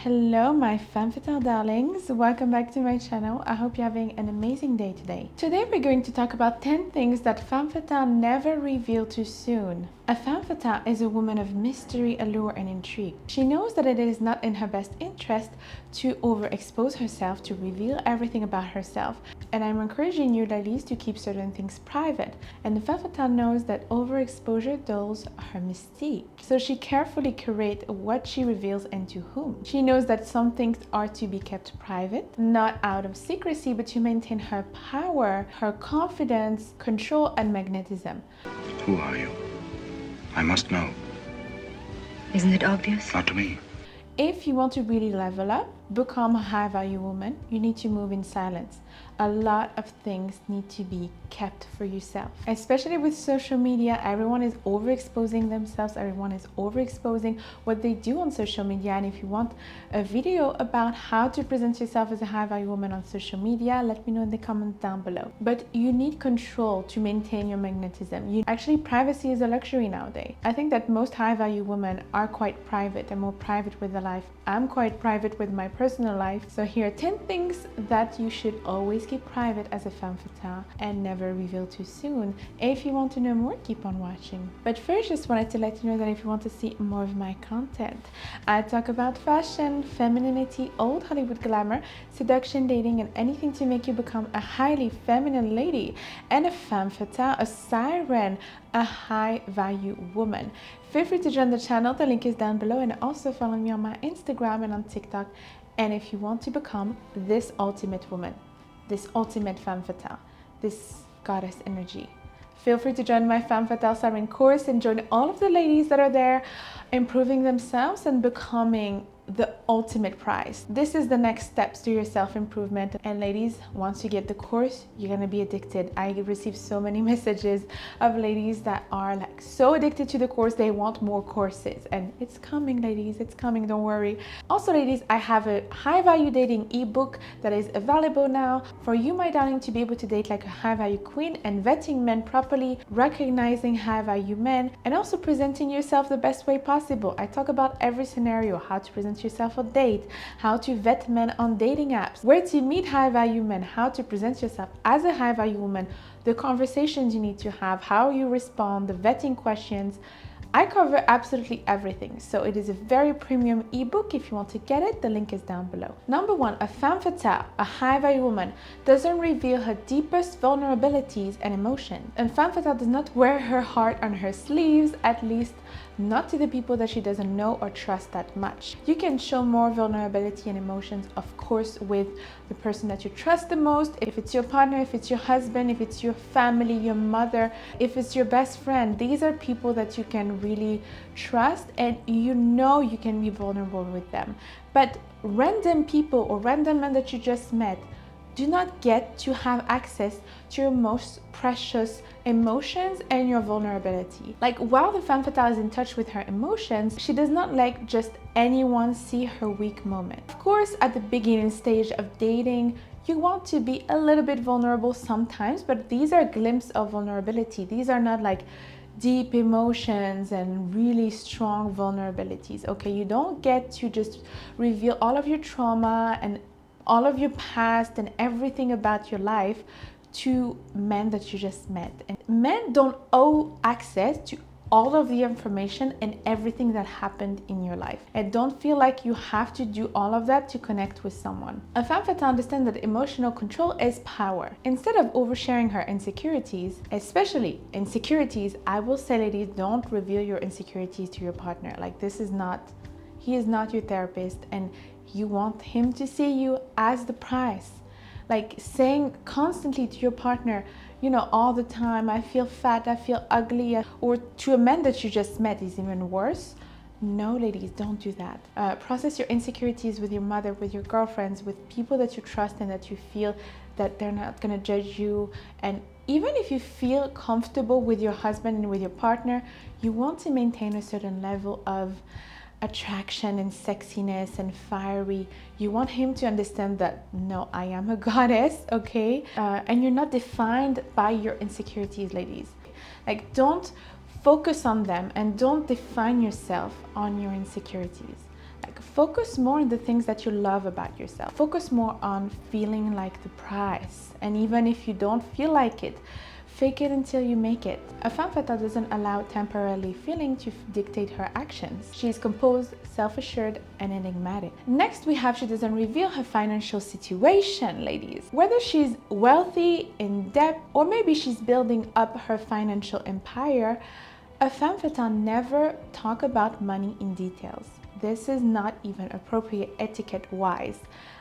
Hello my femme fatale darlings, welcome back to my channel. I hope you're having an amazing day today. Today we're going to talk about 10 things that femme fatale never reveal too soon. A femme fatale is a woman of mystery, allure and intrigue. She knows that it is not in her best interest to overexpose herself, to reveal everything about herself. And I'm encouraging you ladies to keep certain things private. And the femme fatale knows that overexposure dulls her mystique. So she carefully curates what she reveals and to whom. She knows that some things are to be kept private, not out of secrecy, but to maintain her power, her confidence, control, and magnetism. Who are you? I must know. Isn't it obvious? Not to me. If you want to really level up, become a high-value woman, you need to move in silence. A lot of things need to be kept for yourself. Especially with social media, everyone is overexposing themselves, everyone is overexposing what they do on social media. And if you want a video about how to present yourself as a high-value woman on social media, let me know in the comments down below. But you need control to maintain your magnetism. Actually, privacy is a luxury nowadays. I think that most high-value women are quite private and more private with their life. I'm quite private with my personal life. So here are 10 things that you should always keep private as a femme fatale and never reveal too soon. If you want to know more, keep on watching. But first, just wanted to let you know that if you want to see more of my content, I talk about fashion, femininity, old Hollywood glamour, seduction, dating, and anything to make you become a highly feminine lady and a femme fatale, a siren, a high value woman. Feel free to join the channel, the link is down below, and also follow me on my Instagram and on TikTok. And if you want to become this ultimate woman, this ultimate femme fatale, this goddess energy, feel free to join my Femme Fatale Siren course and join all of the ladies that are there improving themselves and becoming the ultimate prize. This is the next steps to your self-improvement. And ladies, once you get the course, you're gonna be addicted. I receive so many messages of ladies that are like so addicted to the course, they want more courses. And it's coming, ladies, it's coming, don't worry. Also, ladies, I have a high value dating ebook that is available now for you, my darling, to be able to date like a high value queen and vetting men properly, recognizing high value men, and also presenting yourself the best way possible. I talk about every scenario, how to present yourself a date, how to vet men on dating apps, where to meet high value men, how to present yourself as a high value woman, the conversations you need to have, how you respond, the vetting questions. I cover absolutely everything. So it is a very premium ebook. If you want to get it, the link is down below. Number one, a femme fatale, a high value woman, doesn't reveal her deepest vulnerabilities and emotions. And femme fatale does not wear her heart on her sleeves, at least not to the people that she doesn't know or trust that much. You can show more vulnerability and emotions, of course, with the person that you trust the most. If it's your partner, if it's your husband, if it's your family, your mother, if it's your best friend, these are people that you can really trust and you know you can be vulnerable with them. But random people or random men that you just met do not get to have access to your most precious emotions and your vulnerability. Like, while the femme fatale is in touch with her emotions, she does not let just anyone see her weak moment. Of course, at the beginning stage of dating, you want to be a little bit vulnerable sometimes, but these are glimpses of vulnerability. These are not like deep emotions and really strong vulnerabilities. Okay, you don't get to just reveal all of your trauma and all of your past and everything about your life to men that you just met. And men don't owe access to all of the information and everything that happened in your life. And don't feel like you have to do all of that to connect with someone. A femme fatale understands that emotional control is power. Instead of oversharing her insecurities, especially insecurities, I will say, ladies, don't reveal your insecurities to your partner. Like, he is not your therapist, and you want him to see you as the prize. Like, saying constantly to your partner, you know, all the time, I feel fat, I feel ugly, or to a man that you just met is even worse. No, ladies, don't do that. Process your insecurities with your mother, with your girlfriends, with people that you trust and that you feel that they're not gonna judge you. And even if you feel comfortable with your husband and with your partner, you want to maintain a certain level of attraction and sexiness and fiery. You want him to understand that, no, I am a goddess, okay? And you're not defined by your insecurities, ladies. Like, don't focus on them and don't define yourself on your insecurities. Like, focus more on the things that you love about yourself. Focus more on feeling like the prize. And even if you don't feel like it, fake it until you make it. A femme fatale doesn't allow temporarily feeling to dictate her actions. She is composed, self-assured, and enigmatic. Next, we have she doesn't reveal her financial situation, ladies. Whether she's wealthy, in debt, or maybe she's building up her financial empire, a femme fatale never talk about money in details. This is not even appropriate etiquette-wise.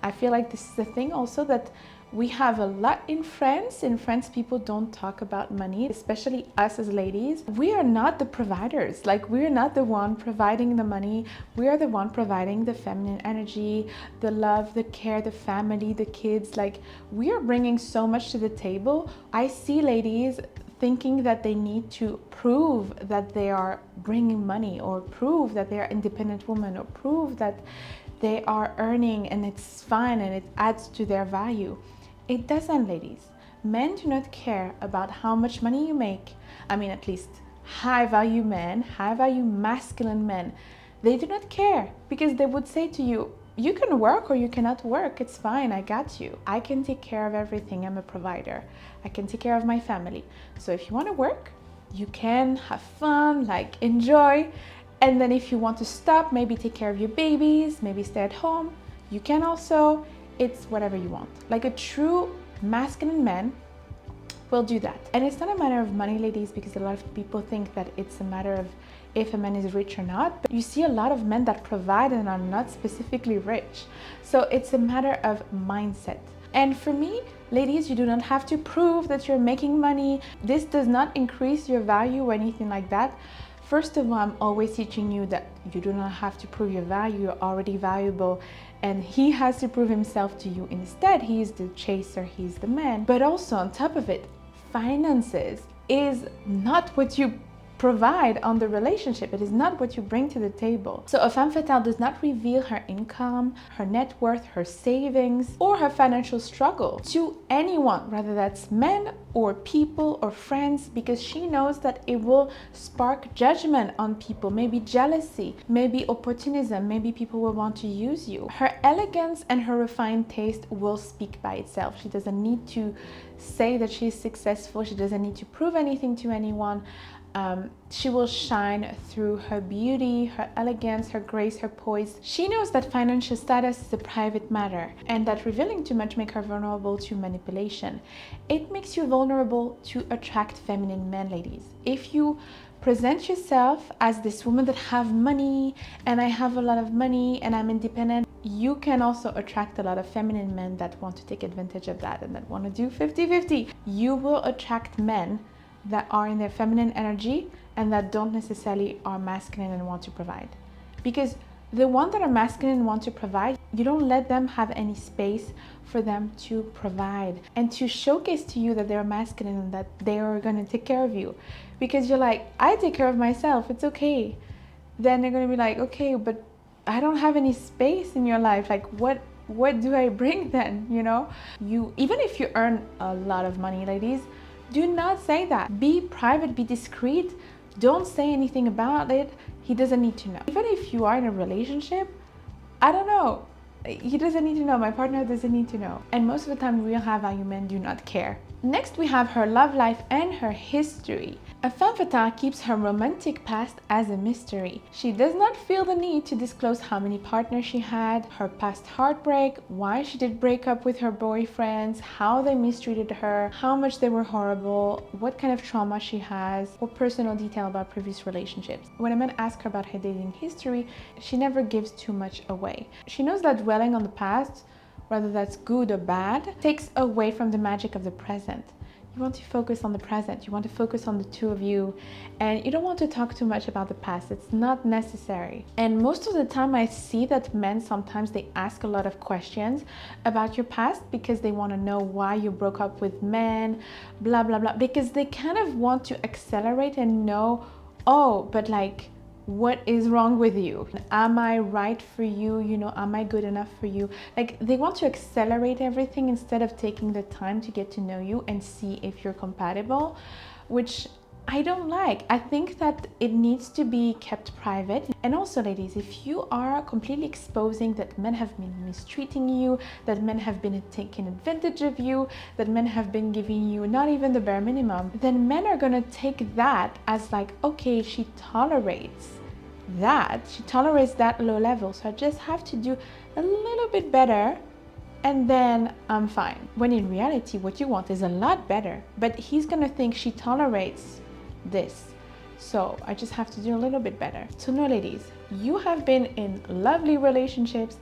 I feel like this is a thing also that we have a lot in France. In France, people don't talk about money, especially us as ladies. We are not the providers. Like, we're not the one providing the money. We are the one providing the feminine energy, the love, the care, the family, the kids. Like, we are bringing so much to the table. I see ladies thinking that they need to prove that they are bringing money, or prove that they are independent women, or prove that they are earning and it's fine and it adds to their value. It doesn't, ladies. Men do not care about how much money you make. I mean, at least high value men, high value masculine men, they do not care, because they would say to you, you can work or you cannot work. It's fine. I got you. I can take care of everything. I'm a provider. I can take care of my family. So if you want to work, you can have fun, like enjoy. And then if you want to stop, maybe take care of your babies, maybe stay at home, you can also. It's whatever you want. Like, a true masculine man will do that. And it's not a matter of money, ladies, because a lot of people think that it's a matter of if a man is rich or not. But you see a lot of men that provide and are not specifically rich. So it's a matter of mindset. And for me, ladies, you do not have to prove that you're making money. This does not increase your value or anything like that. First of all, I'm always teaching you that you do not have to prove your value. You're already valuable, and he has to prove himself to you. Instead, he's the chaser, he's the man. But also on top of it, finances is not what you provide on the relationship. It is not what you bring to the table. So a femme fatale does not reveal her income, her net worth, her savings, or her financial struggle to anyone, whether that's men or people or friends, because she knows that it will spark judgment on people, maybe jealousy, maybe opportunism, maybe people will want to use you. Her elegance and her refined taste will speak by itself. She doesn't need to say that she's successful. She doesn't need to prove anything to anyone. She will shine through her beauty, her elegance, her grace, her poise. She knows that financial status is a private matter, and that revealing too much makes her vulnerable to manipulation. It makes you vulnerable to attract feminine men, ladies. If you present yourself as this woman that have money, and I have a lot of money and I'm independent, you can also attract a lot of feminine men that want to take advantage of that and that want to do 50-50. You will attract men that are in their feminine energy and that don't necessarily are masculine and want to provide. Because the ones that are masculine and want to provide, you don't let them have any space for them to provide and to showcase to you that they're masculine and that they are going to take care of you. Because you're like, I take care of myself, it's okay. Then they're going to be like, okay, but I don't have any space in your life. Like, what do I bring then? You know, even if you earn a lot of money, ladies, do not say that. Be private, be discreet. Don't say anything about it. He doesn't need to know. Even if you are in a relationship, I don't know. He doesn't need to know. My partner doesn't need to know. And most of the time, real high value men do not care. Next, we have her love life and her history. A femme fatale keeps her romantic past as a mystery. She does not feel the need to disclose how many partners she had, her past heartbreak, why she did break up with her boyfriends, how they mistreated her, how much they were horrible, what kind of trauma she has, or personal detail about previous relationships. When a man asks her about her dating history, she never gives too much away. She knows that dwelling on the past, whether that's good or bad, takes away from the magic of the present. You want to focus on the present. You want to focus on the two of you, and you don't want to talk too much about the past. It's not necessary. And most of the time I see that men sometimes they ask a lot of questions about your past because they want to know why you broke up with men, blah, blah, blah, because they kind of want to accelerate and know, oh, but like, what is wrong with you? Am I right for you? You know, am I good enough for you? Like, they want to accelerate everything instead of taking the time to get to know you and see if you're compatible, which I don't like. I think that it needs to be kept private. And also, ladies, if you are completely exposing that men have been mistreating you, that men have been taking advantage of you, that men have been giving you not even the bare minimum, then men are gonna take that as like, okay, she tolerates that low level, so I just have to do a little bit better and then I'm fine. When in reality, what you want is a lot better, but he's gonna think she tolerates this. So I just have to do a little bit better. So no, ladies, you have been in lovely relationships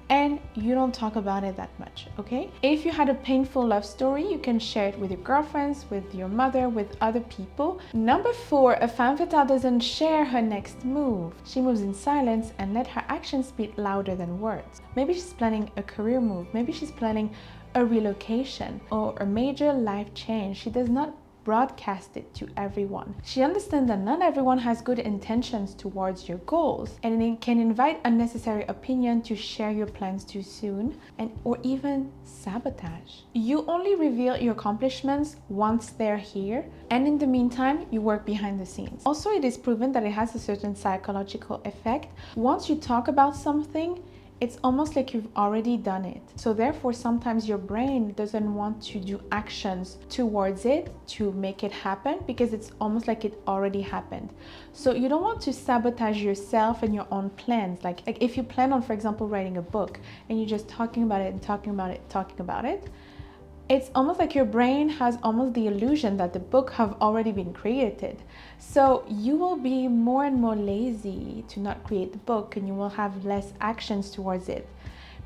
and you don't talk about it that much, okay? If you had a painful love story, you can share it with your girlfriends, with your mother, with other people. Number 4, a femme fatale doesn't share her next move. She moves in silence and let her actions speak louder than words. Maybe she's planning a career move. Maybe she's planning a relocation or a major life change. She does not broadcast it to everyone. She understands that not everyone has good intentions towards your goals, and it can invite unnecessary opinion to share your plans too soon and or even sabotage. You only reveal your accomplishments once they're here, and in the meantime you work behind the scenes. Also, it is proven that it has a certain psychological effect. Once you talk about something, it's almost like you've already done it. So therefore, sometimes your brain doesn't want to do actions towards it to make it happen because it's almost like it already happened. So you don't want to sabotage yourself and your own plans. Like if you plan on, for example, writing a book and you're just talking about it and talking about it, it's almost like your brain has almost the illusion that the book have already been created. So you will be more and more lazy to not create the book, and you will have less actions towards it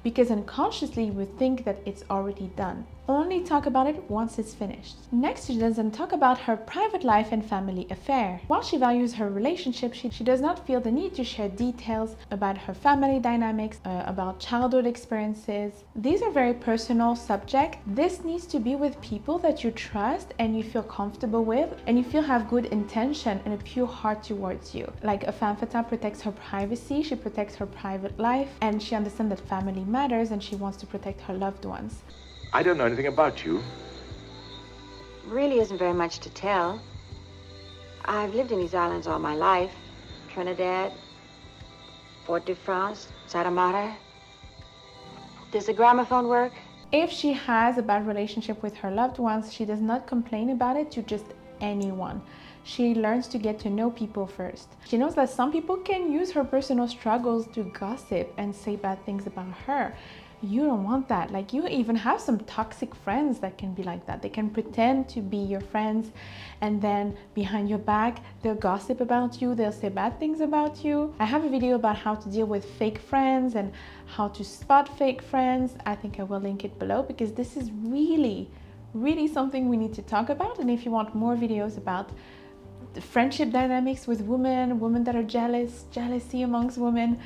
because unconsciously you would think that it's already done. Only talk about it once it's finished. Next, she doesn't talk about her private life and family affair. While she values her relationship, she does not feel the need to share details about her family dynamics, about childhood experiences. These are very personal subjects. This needs to be with people that you trust and you feel comfortable with and you feel have good intention and a pure heart towards you. Like a femme fatale protects her privacy, she protects her private life, and she understands that family matters and she wants to protect her loved ones. I don't know anything about you. Really isn't very much to tell. I've lived in these islands all my life. Trinidad, Fort de France, Santa Marta. Does the gramophone work? If she has a bad relationship with her loved ones, she does not complain about it to just anyone. She learns to get to know people first. She knows that some people can use her personal struggles to gossip and say bad things about her. You don't want that. Like, you even have some toxic friends that can be like that. They can pretend to be your friends and then behind your back they'll gossip about you, they'll say bad things about you. I have a video about how to deal with fake friends and how to spot fake friends. I think I will link it below because this is really something we need to talk about. And if you want more videos about the friendship dynamics with women that are jealousy amongst women,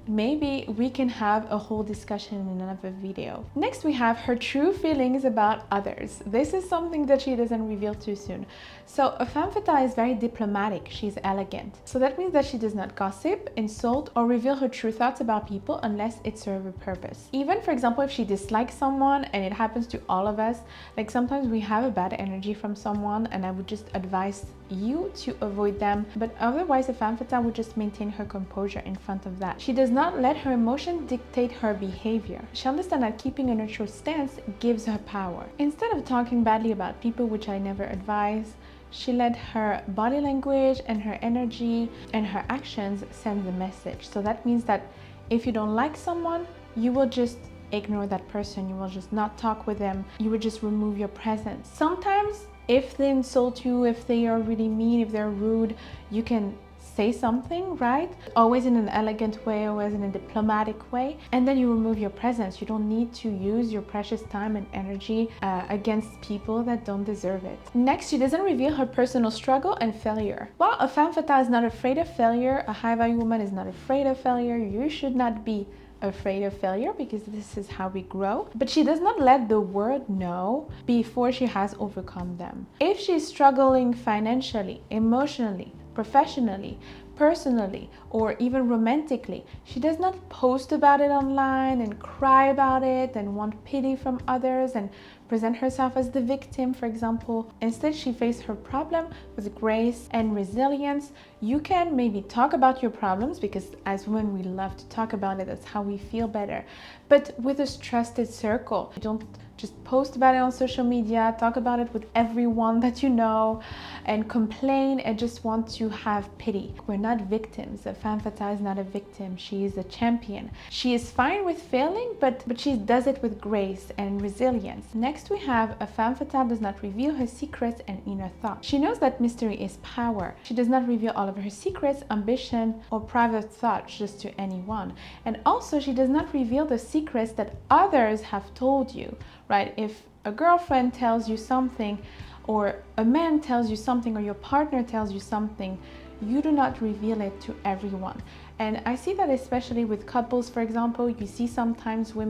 maybe we can have a whole discussion in another video. Next, we have her true feelings about others. This is something that she doesn't reveal too soon. So a femme fatale is very diplomatic. She's elegant. So that means that she does not gossip, insult, or reveal her true thoughts about people unless it serves a purpose. Even, for example, if she dislikes someone, and it happens to all of us, like sometimes we have a bad energy from someone, and I would just advise you to avoid them. But otherwise, a femme fatale would just maintain her composure in front of that. She does not let her emotion dictate her behavior. She understands that keeping a neutral stance gives her power. Instead of talking badly about people, which I never advise, she let her body language and her energy and her actions send the message. So that means that if you don't like someone, you will just ignore that person. You will just not talk with them. You will just remove your presence. Sometimes if they insult you, if they are really mean, if they're rude, you can say something, right? Always in an elegant way, always in a diplomatic way, and then you remove your presence. You don't need to use your precious time and energy against people that don't deserve it. Next, she doesn't reveal her personal struggle and failure. While a femme fatale is not afraid of failure, a high value woman is not afraid of failure. You should not be afraid of failure because this is how we grow. But she does not let the world know before she has overcome them. If she's struggling financially, emotionally, professionally, personally or even romantically. She does not post about it online and cry about it and want pity from others and present herself as the victim, for example. Instead, she faces her problem with grace and resilience. You can maybe talk about your problems, because as women we love to talk about it. That's how we feel better. But with a trusted circle. Don't just post about it on social media, talk about it with everyone that you know, and complain and just want to have pity. We're not victims. A femme fatale is not a victim. She is a champion. She is fine with failing, but she does it with grace and resilience. Next, we have a femme fatale does not reveal her secrets and inner thoughts. She knows that mystery is power. She does not reveal all of her secrets, ambition, or private thoughts just to anyone. And also, she does not reveal the secrets that others have told you. Right? If a girlfriend tells you something, or a man tells you something, or your partner tells you something, you do not reveal it to everyone. And I see that especially with couples, for example. You see sometimes a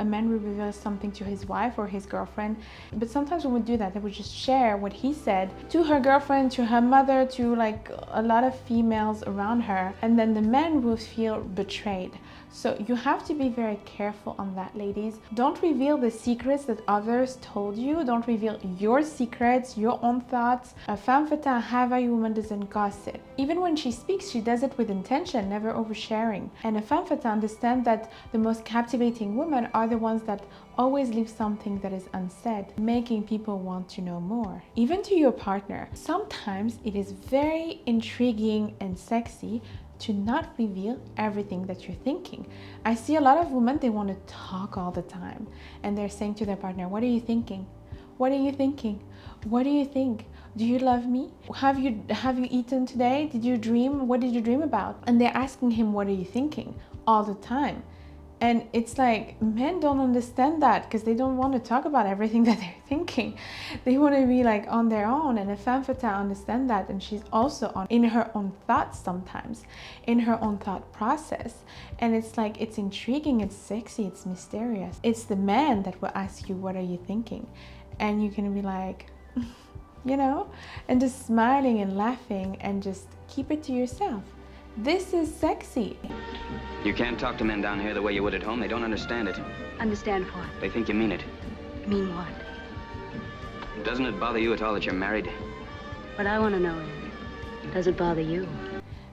man will reveal something to his wife or his girlfriend, but sometimes when we do that, they would just share what he said to her girlfriend, to her mother, to like a lot of females around her, and then the man will feel betrayed. So you have to be very careful on that, ladies. Don't reveal the secrets that others told you. Don't reveal your secrets, your own thoughts. A femme fatale, high value woman, doesn't gossip. Even when she speaks, she does it with intention, never oversharing. And a femme fatale understands that the most captivating women are the ones that always leave something that is unsaid, making people want to know more. Even to your partner, sometimes it is very intriguing and sexy to not reveal everything that you're thinking. I see a lot of women, they want to talk all the time, and they're saying to their partner, what are you thinking? What are you thinking? What do you think? Do you love me? Have you eaten today? Did you dream? What did you dream about? And they're asking him, what are you thinking? All the time. And it's like, men don't understand that, because they don't want to talk about everything that they're thinking. They want to be like on their own. And a femme fatale understands that, and she's also in her own thoughts sometimes, in her own thought process. And it's like, it's intriguing, it's sexy, it's mysterious. It's the man that will ask you, what are you thinking? And you can be like, you know, and just smiling and laughing and just keep it to yourself. This is sexy. You can't talk to men down here the way you would at home. They don't understand it. Understand what? They think you mean it. Mean what? Doesn't it bother you at all that you're married? What I want to know is, does it bother you?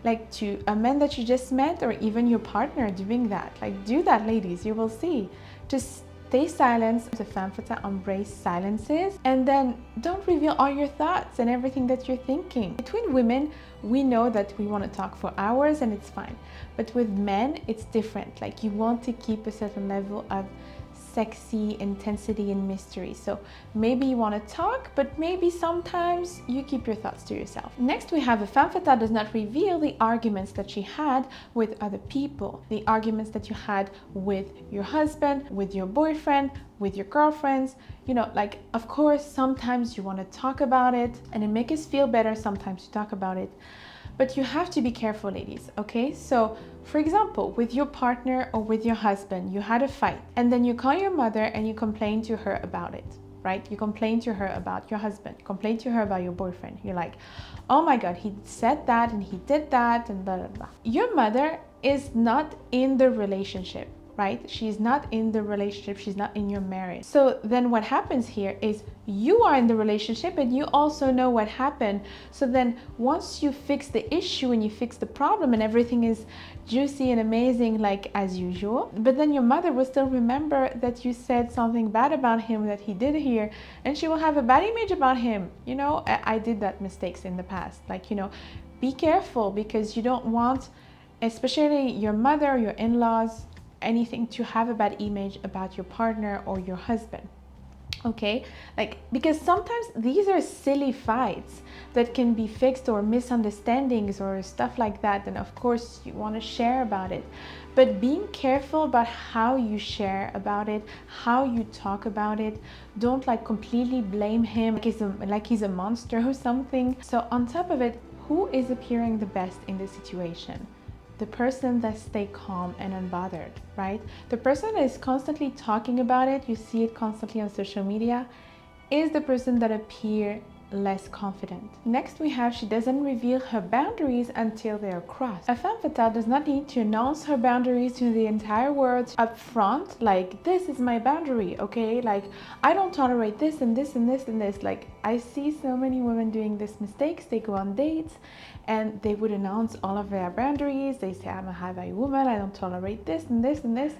Like, to a man that you just met, or even your partner doing that. Like, do that, ladies. You will see. Just stay silent. The femme fatale embrace silences, and then don't reveal all your thoughts and everything that you're thinking. Between women, we know that we want to talk for hours, and it's fine. But with men, it's different. Like, you want to keep a certain level of sexy intensity and mystery. So maybe you want to talk, but maybe sometimes you keep your thoughts to yourself. Next, we have a femme fatale does not reveal the arguments that she had with other people, the arguments that you had with your husband, with your boyfriend, with your girlfriends. You know, like, of course, sometimes you want to talk about it and it makes us feel better sometimes to talk about it. But you have to be careful, ladies, okay? So, for example, with your partner or with your husband, you had a fight, and then you call your mother and you complain to her about it, right? You complain to her about your husband, complain to her about your boyfriend. You're like, oh my God, he said that and he did that and blah, blah, blah. Your mother is not in the relationship, right? She's not in the relationship. She's not in your marriage. So then what happens here is you are in the relationship and you also know what happened. So then once you fix the issue and you fix the problem and everything is juicy and amazing, like as usual, but then your mother will still remember that you said something bad about him that he did here, and she will have a bad image about him. You know, I did that mistakes in the past. Like, you know, be careful, because you don't want, especially your mother, your in-laws, anything, to have a bad image about your partner or your husband. Okay, like, because sometimes these are silly fights that can be fixed, or misunderstandings or stuff like that, and of course you want to share about it, but being careful about how you share about it, how you talk about it. Don't like completely blame him like he's a monster or something. So on top of it, who is appearing the best in this situation? The person that stay calm and unbothered, right? The person that is constantly talking about it, you see it constantly on social media, is the person that appear less confident. Next we have she doesn't reveal her boundaries until they are crossed. A femme fatale does not need to announce her boundaries to the entire world up front, like this is my boundary, okay? Like I don't tolerate this and this and this and this. Like I see so many women doing this mistakes. They go on dates and they would announce all of their boundaries. They say I'm a high value woman, I don't tolerate this and this and this.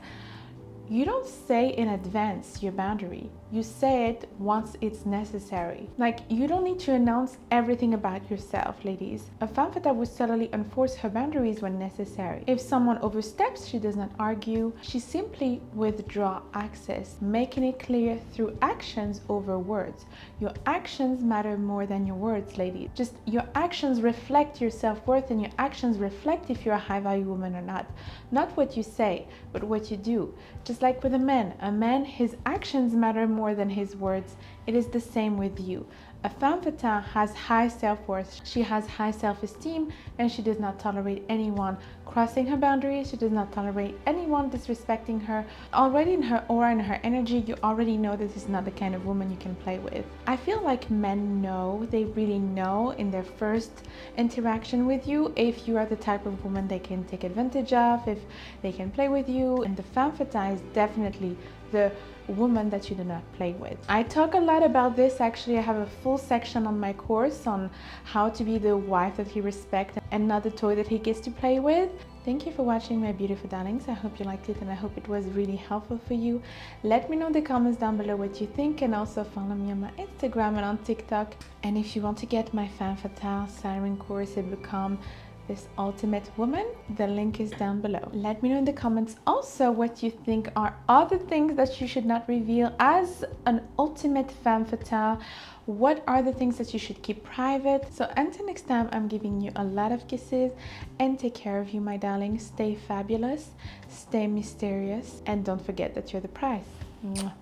You don't say in advance your boundary. You say it once it's necessary. Like, you don't need to announce everything about yourself, ladies. A femme fatale would subtly enforce her boundaries when necessary. If someone oversteps, she does not argue. She simply withdraws access, making it clear through actions over words. Your actions matter more than your words, ladies. Just your actions reflect your self-worth, and your actions reflect if you're a high-value woman or not. Not what you say, but what you do. Just like with a man, his actions matter more than his words. It is the same with you. A femme fatale has high self-worth, she has high self-esteem, and she does not tolerate anyone crossing her boundaries. She does not tolerate anyone disrespecting her. Already in her aura and her energy, you already know this is not the kind of woman you can play with. I feel like men know, they really know in their first interaction with you if you are the type of woman they can take advantage of, if they can play with you. And the femme fatale is definitely the woman that you do not play with. I talk a lot about this. Actually, I have a full section on my course on how to be the wife that he respects and not the toy that he gets to play with. Thank you for watching, my beautiful darlings. I hope you liked it and I hope it was really helpful for you. Let me know in the comments down below what you think, and also follow me on my Instagram and on TikTok. And if you want to get my Femme Fatale Siren course and become this ultimate woman, the link is down below. Let me know in the comments also what you think are other things that you should not reveal as an ultimate femme fatale. What are the things that you should keep private? So until next time, I'm giving you a lot of kisses, and take care of you, my darling. Stay fabulous, stay mysterious, and don't forget that you're the prize. Mwah.